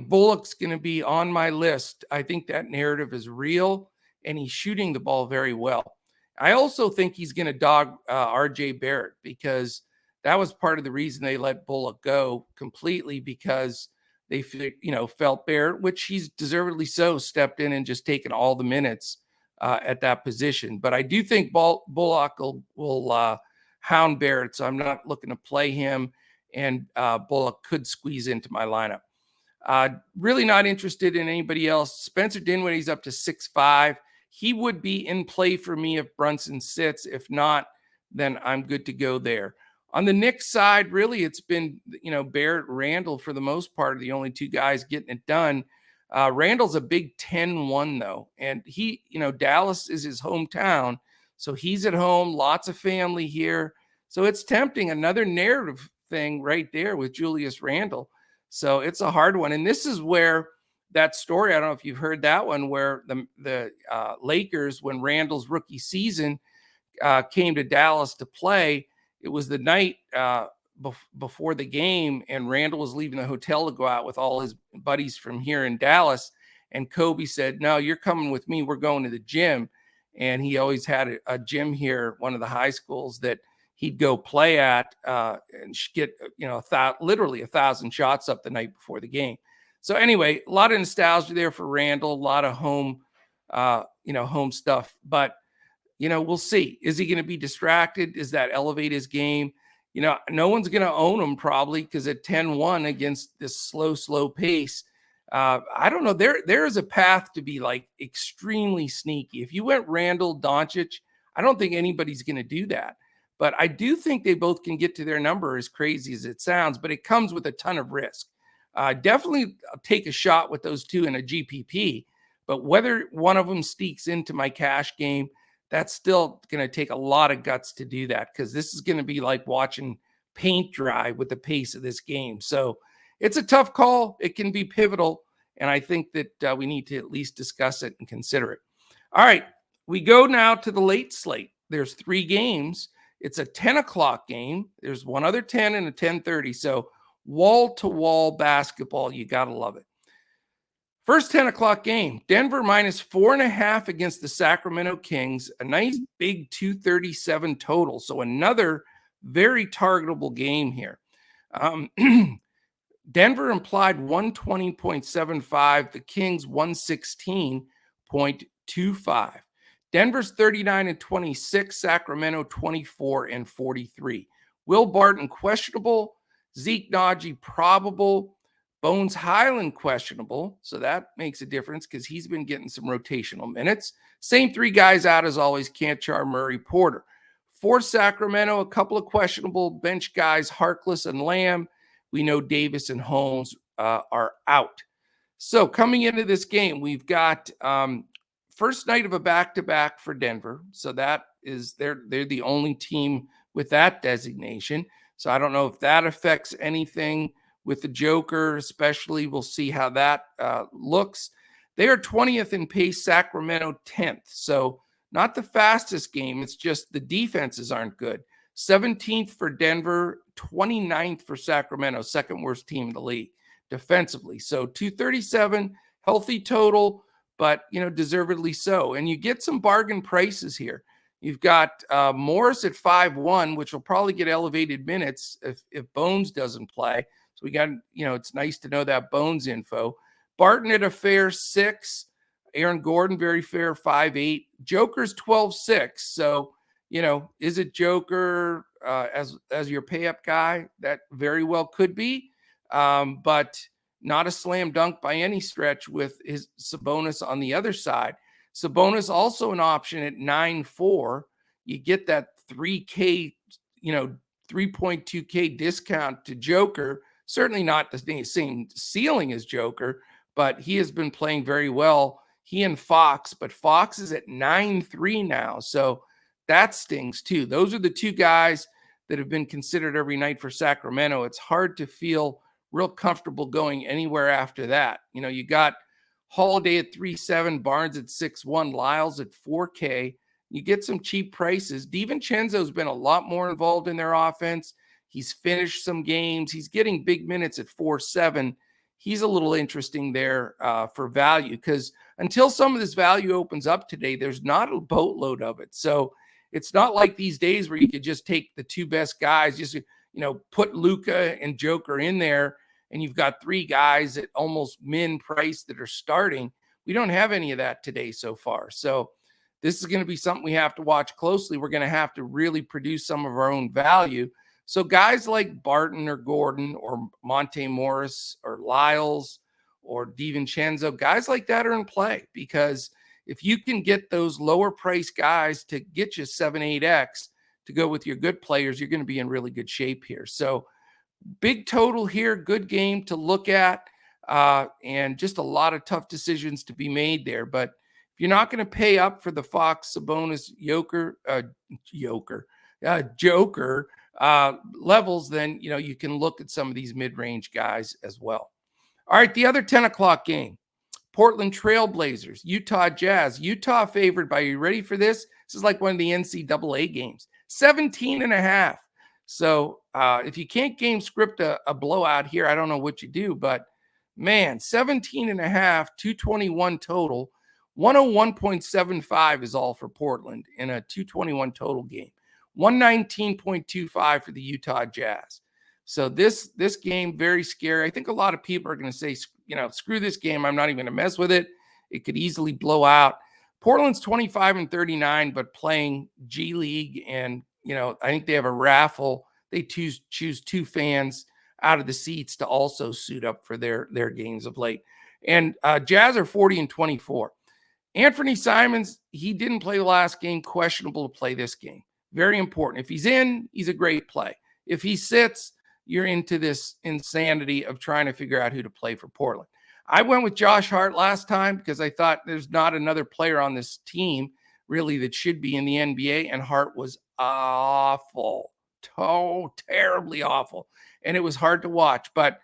Bullock's going to be on my list. I think that narrative is real, and he's shooting the ball very well. I also think he's going to dog RJ Barrett, because that was part of the reason they let Bullock go completely, because they felt Barrett, which he's deservedly so, stepped in and just taken all the minutes at that position. But I do think Bullock will hound Barrett, so I'm not looking to play him, and Bullock could squeeze into my lineup. Really not interested in anybody else. Spencer Dinwiddie's up to 6.5. He would be in play for me if Brunson sits. If not, then I'm good to go there. On the Knicks side, really, it's been, Barrett, Randall for the most part are the only two guys getting it done. Randall's a big 10-1 though. And he, Dallas is his hometown. So he's at home, lots of family here. So it's tempting, another narrative thing right there with Julius Randle. So it's a hard one. And this is where that story, I don't know if you've heard that one, where the Lakers, when Randall's rookie season came to Dallas to play, it was the night before the game, and Randall was leaving the hotel to go out with all his buddies from here in Dallas. And Kobe said, "No, you're coming with me. We're going to the gym." And he always had a gym here, one of the high schools that he'd go play at and get, literally 1,000 shots up the night before the game. So anyway, a lot of nostalgia there for Randall, a lot of home, home stuff. But, we'll see. Is he going to be distracted? Does that elevate his game? No one's going to own him probably, because at 10-1 against this slow pace, I don't know. There is a path to be like extremely sneaky. If you went Randall, Doncic, I don't think anybody's going to do that. But I do think they both can get to their number, as crazy as it sounds, but it comes with a ton of risk. Definitely take a shot with those two in a GPP, but whether one of them sneaks into my cash game, that's still going to take a lot of guts to do that, because this is going to be like watching paint dry with the pace of this game. So it's a tough call. It can be pivotal, and I think that we need to at least discuss it and consider it. All right, we go now to the late slate. There's 3 games. It's a 10 o'clock game. There's one other 10 and a 10:30. So wall-to-wall basketball. You got to love it. First 10 o'clock game, Denver minus 4.5 against the Sacramento Kings. A nice big 237 total. So another very targetable game here. Denver implied 120.75. The Kings 116.25. Denver's 39-26, Sacramento 24-43. Will Barton questionable, Zeke Naji probable, Bones Highland questionable, so that makes a difference because he's been getting some rotational minutes. Same 3 guys out as always, Canchar, Murray, Porter. For Sacramento, a couple of questionable bench guys, Harkless and Lamb. We know Davis and Holmes are out. So coming into this game, we've got first night of a back-to-back for Denver. So that is they're the only team with that designation. So I don't know if that affects anything with the Joker, especially. We'll see how that looks. They are 20th in pace, Sacramento 10th. So not the fastest game. It's just the defenses aren't good. 17th for Denver, 29th for Sacramento, second worst team in the league defensively. So 237, healthy total, but, deservedly so. And you get some bargain prices here. You've got Morris at 5-1, which will probably get elevated minutes if Bones doesn't play. So we got, it's nice to know that Bones info. Barton at a fair 6. Aaron Gordon, very fair, 5-8. Joker's 12-6. So, is it Joker as your pay-up guy? That very well could be, but not a slam dunk by any stretch with his Sabonis on the other side. Sabonis also an option at 9.4. You get that 3K, 3.2K discount to Joker. Certainly not the same ceiling as Joker, but he has been playing very well. He and Fox, but Fox is at 9.3 now. So that stings too. Those are the 2 guys that have been considered every night for Sacramento. It's hard to feel real comfortable going anywhere after that. You got Holiday at 3.7, Barnes at 6.1, Lyles at 4K. You get some cheap prices. DiVincenzo's been a lot more involved in their offense. He's finished some games. He's getting big minutes at 4.7. He's a little interesting there for value, because until some of this value opens up today, there's not a boatload of it. So it's not like these days where you could just take the 2 best guys, just, put Luka and Joker in there and you've got 3 guys at almost min price that are starting. We don't have any of that today so far. So this is going to be something we have to watch closely. We're going to have to really produce some of our own value. So guys like Barton or Gordon or Monte Morris or Lyles or DiVincenzo, guys like that are in play, because if you can get those lower price guys to get you 7-8x to go with your good players, you're going to be in really good shape here. So big total here, good game to look at, and just a lot of tough decisions to be made there. But if you're not going to pay up for the Fox, Sabonis, Joker levels, then you can look at some of these mid-range guys as well. All right, the other 10 o'clock game, Portland Trailblazers, Utah Jazz. Utah favored by, you ready for this? This is like one of the NCAA games, 17.5. So if you can't game script a blowout here, I don't know what you do, but man, 17.5, 221 total, 101.75 is all for Portland in a 221 total game, 119.25 for the Utah Jazz. So this game, very scary. I think a lot of people are going to say, screw this game. I'm not even going to mess with it. It could easily blow out. Portland's 25-39, but playing G League, and I think they have a raffle. They choose 2 fans out of the seats to also suit up for their games of late. And Jazz are 40-24. Anthony Simons, he didn't play the last game. Questionable to play this game. Very important. If he's in, he's a great play. If he sits, you're into this insanity of trying to figure out who to play for Portland. I went with Josh Hart last time because I thought there's not another player on this team really that should be in the NBA, and Hart was awful. Terribly awful. And it was hard to watch, but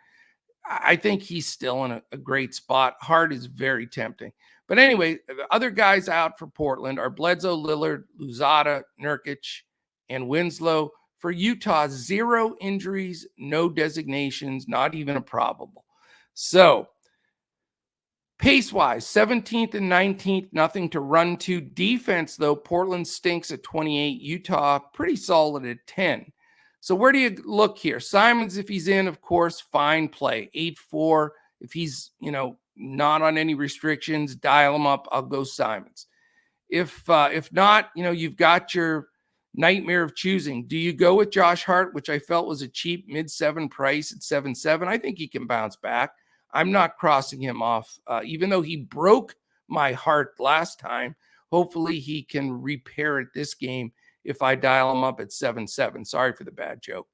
I think he's still in a great spot. Hart is very tempting. But anyway, the other guys out for Portland are Bledsoe, Lillard, Luzada, Nurkic, and Winslow. For Utah, 0 injuries, no designations, not even a probable. So pace-wise, 17th and 19th, nothing to run to. Defense, though, Portland stinks at 28. Utah, pretty solid at 10. So where do you look here? Simons, if he's in, of course, fine play. 8-4. If he's, not on any restrictions, dial him up. I'll go Simons. If not, you've got your nightmare of choosing. Do you go with Josh Hart, which I felt was a cheap mid-7 price at 7-7? I think he can bounce back. I'm not crossing him off, even though he broke my heart last time. Hopefully he can repair it this game if I dial him up at 7-7. Sorry for the bad joke.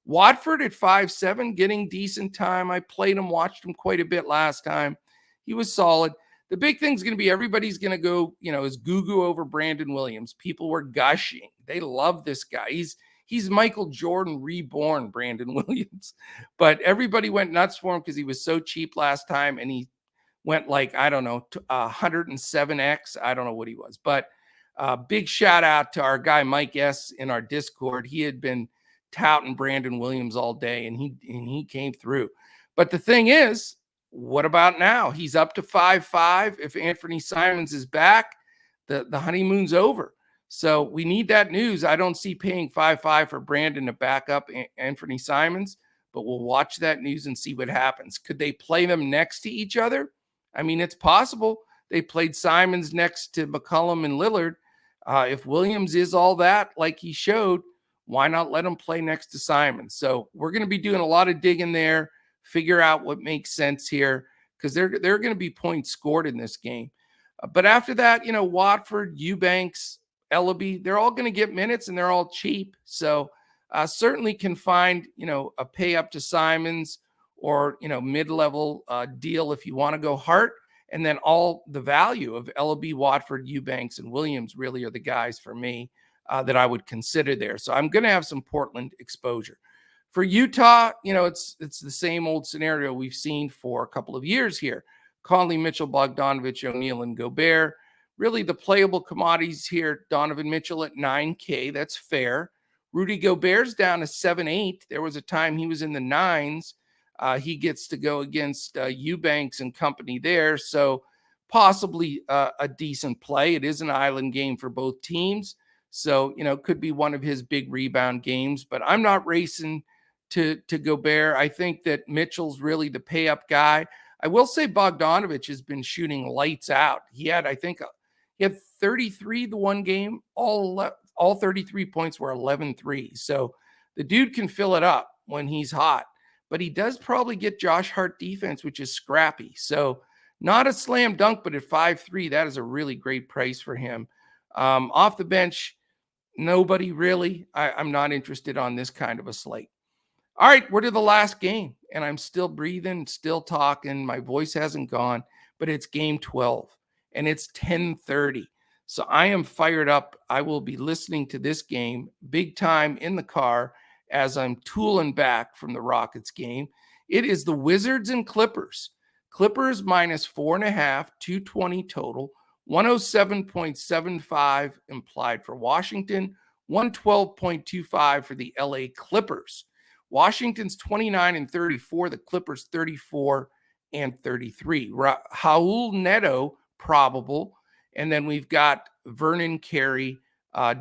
Watford at 5-7, getting decent time. I played him, watched him quite a bit last time. He was solid. The big thing's going to be everybody's going to go, is goo-goo over Brandon Williams. People were gushing. They love this guy. He's Michael Jordan reborn, Brandon Williams. But everybody went nuts for him because he was so cheap last time, and he went like, 107x. I don't know what he was. But big shout out to our guy Mike S. in our Discord. He had been touting Brandon Williams all day, and he came through. But the thing is, what about now? He's up to 5-5. If Anthony Simons is back, the honeymoon's over. So we need that news. I don't see paying 5-5 for Brandon to back up Anthony Simons, but we'll watch that news and see what happens. Could they play them next to each other? I mean, it's possible. They played Simons next to McCollum and Lillard. If Williams is all that, like he showed, why not let him play next to Simons? So we're going to be doing a lot of digging there, figure out what makes sense here, because there are going to be points scored in this game. But after that, Watford, Eubanks, Ellaby, they're all going to get minutes, and they're all cheap. So certainly can find, a pay up to Simons or, mid-level deal if you want to go Hart. And then all the value of Ellaby, Watford, Eubanks, and Williams really are the guys for me that I would consider there. So I'm going to have some Portland exposure. For Utah, it's the same old scenario we've seen for a couple of years here. Conley, Mitchell, Bogdanovich, O'Neal, and Gobert. Really the playable commodities here, Donovan Mitchell at 9K. That's fair. Rudy Gobert's down to 7-8. There was a time he was in the 9s. He gets to go against Eubanks and company there. So possibly a decent play. It is an island game for both teams. So, could be one of his big rebound games. But I'm not racing to Gobert. I think that Mitchell's really the pay up guy. I will say Bogdanovich has been shooting lights out. He had, I think, he had 33 the one game. All 33 points were 11 threes. So the dude can fill it up when he's hot, but he does probably get Josh Hart defense, which is scrappy. So not a slam dunk, but at 5'3", that is a really great price for him. Off the bench, nobody really. I'm not interested on this kind of a slate. All right, we're to the last game, and I'm still breathing, still talking. My voice hasn't gone, but it's game 12, and it's 10:30. So I am fired up. I will be listening to this game big time in the car as I'm tooling back from the Rockets game. It is the Wizards and Clippers. Clippers minus 4.5, 220 total, 107.75 implied for Washington, 112.25 for the LA Clippers. Washington's 29-34, the Clippers 34-33. Raul Neto probable, and then we've got Vernon Carey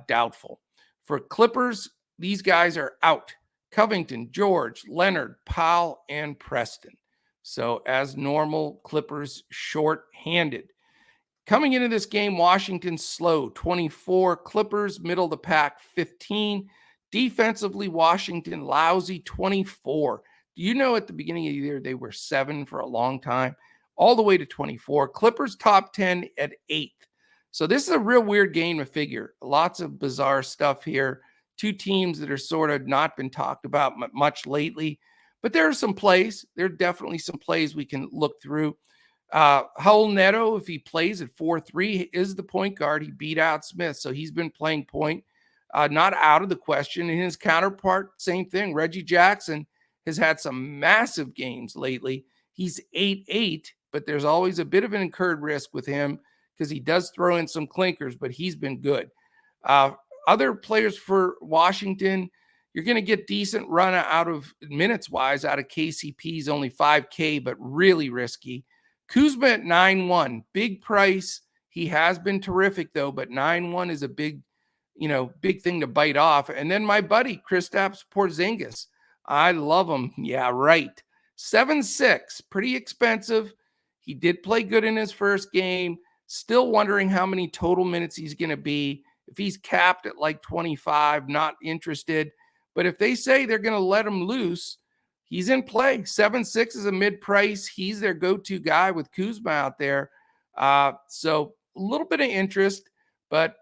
doubtful. For Clippers, these guys are out. Covington, George, Leonard, Powell, and Preston. So as normal, Clippers short-handed. Coming into this game, Washington slow, 24. Clippers, middle of the pack, 15. Defensively, Washington lousy, 24. Do you know at the beginning of the year they were 7 for a long time, all the way to 24. Clippers top 10 at 8th. So this is a real weird game to figure. Lots of bizarre stuff here. Two teams that are sort of not been talked about much lately, but there are some plays. There are definitely some plays we can look through. Raul Neto, if he plays at 4-3, is the point guard. He beat out Smith, so he's been playing point. Not out of the question. And his counterpart, same thing. Reggie Jackson has had some massive games lately. He's 8-8, but there's always a bit of an incurred risk with him because he does throw in some clinkers, but he's been good. Other players for Washington, you're going to get decent run out of minutes-wise out of KCP's only 5K, but really risky. Kuzma at 9-1, big price. He has been terrific, though, but 9-1 is a big thing to bite off. And then my buddy, Kristaps Porzingis. I love him. Yeah, right. 7-6, pretty expensive. He did play good in his first game. Still wondering how many total minutes he's going to be. If he's capped at like 25, not interested. But if they say they're going to let him loose, he's in play. 7-6 is a mid-price. He's their go-to guy with Kuzma out there. So a little bit of interest, but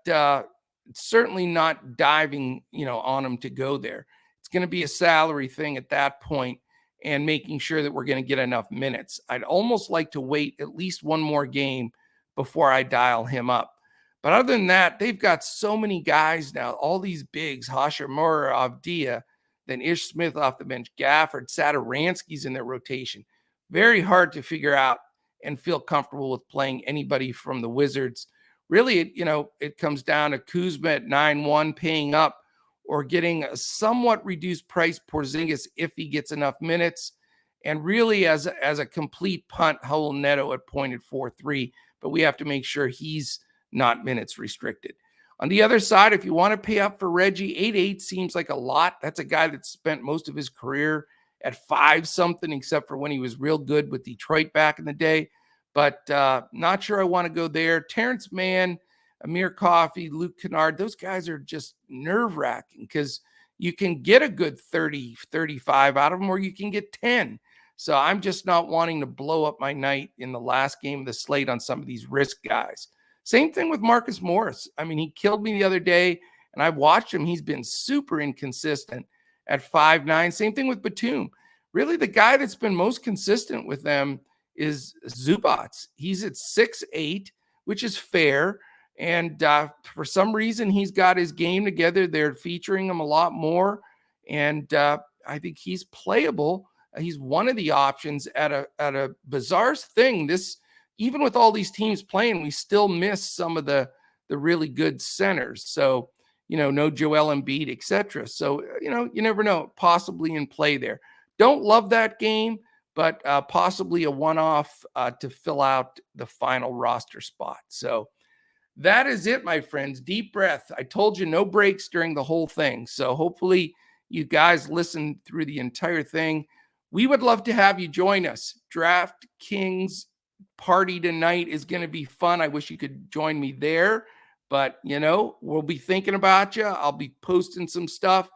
certainly not diving, on him to go there. It's going to be a salary thing at that point and making sure that we're going to get enough minutes. I'd almost like to wait at least one more game before I dial him up. But other than that, they've got so many guys now, all these bigs, Hashimura, Avdia, then Ish Smith off the bench, Gafford, Satoransky's in their rotation. Very hard to figure out and feel comfortable with playing anybody from the Wizards. Really, it comes down to Kuzma at 9-1 paying up or getting a somewhat reduced price Porzingis if he gets enough minutes. And really as a complete punt, Raul Neto at point at 4-3, but we have to make sure he's not minutes restricted. On the other side, if you want to pay up for Reggie, 8-8 seems like a lot. That's a guy that spent most of his career at 5-something, except for when he was real good with Detroit back in the day. But not sure I want to go there. Terrence Mann, Amir Coffey, Luke Kennard, those guys are just nerve-wracking because you can get a good 30, 35 out of them, or you can get 10. So I'm just not wanting to blow up my night in the last game of the slate on some of these risk guys. Same thing with Marcus Morris. I mean, he killed me the other day, and I've watched him. He's been super inconsistent at 5'9". Same thing with Batum. Really, the guy that's been most consistent with them is Zubats. He's at 6'8", which is fair. And for some reason, he's got his game together. They're featuring him a lot more. And I think he's playable. He's one of the options at a bizarre thing. Even with all these teams playing, we still miss some of the really good centers. So, no Joel Embiid, etc. So, you never know, possibly in play there. Don't love that game, but possibly a one-off to fill out the final roster spot. So that is it, my friends. Deep breath. I told you no breaks during the whole thing. So hopefully you guys listen through the entire thing. We would love to have you join us. DraftKings party tonight is going to be fun. I wish you could join me there, but we'll be thinking about you. I'll be posting some stuff,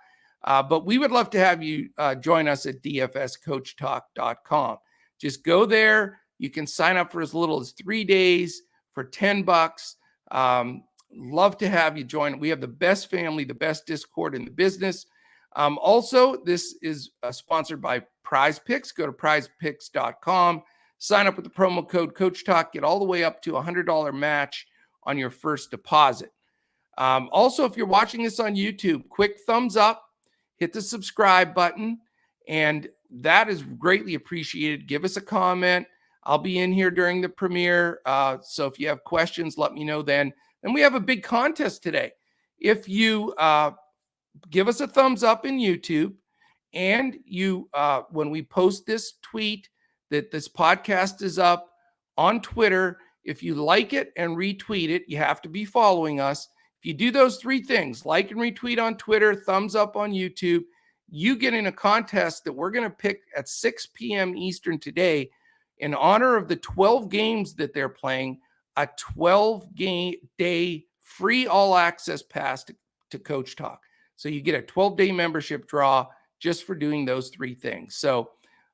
but we would love to have you join us at dfscoachtalk.com. Just go there. You can sign up for as little as 3 days for $10. Love to have you join. We have the best family, the best Discord in the business. Also, this is sponsored by Prize Picks. Go to prizepicks.com. Sign up with the promo code Coach Talk. Get all the way up to $100 match on your first deposit. Also, if you're watching this on YouTube, quick thumbs up, hit the subscribe button, and that is greatly appreciated. Give us a comment. I'll be in here during the premiere. So if you have questions, let me know then. And we have a big contest today. If you give us a thumbs up in YouTube, and you when we post this tweet that this podcast is up on Twitter, if you like it and retweet it, you have to be following us. If you do those 3 things, like and retweet on Twitter, thumbs up on YouTube, you get in a contest that we're going to pick at 6 p.m. Eastern today in honor of the 12 games that they're playing, a 12-day free all-access pass to Coach Talk. So you get a 12-day membership draw just for doing those 3 things. So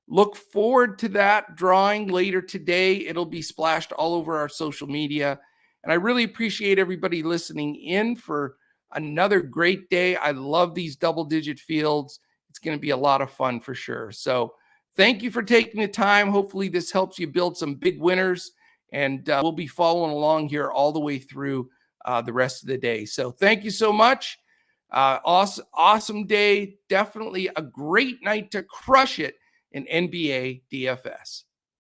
look forward to that drawing later today. It'll be splashed all over our social media. And I really appreciate everybody listening in for another great day. I love these double-digit fields. It's going to be a lot of fun for sure. So thank you for taking the time. Hopefully this helps you build some big winners. And we'll be following along here all the way through the rest of the day. So thank you so much. Awesome day. Definitely a great night to crush it in NBA DFS.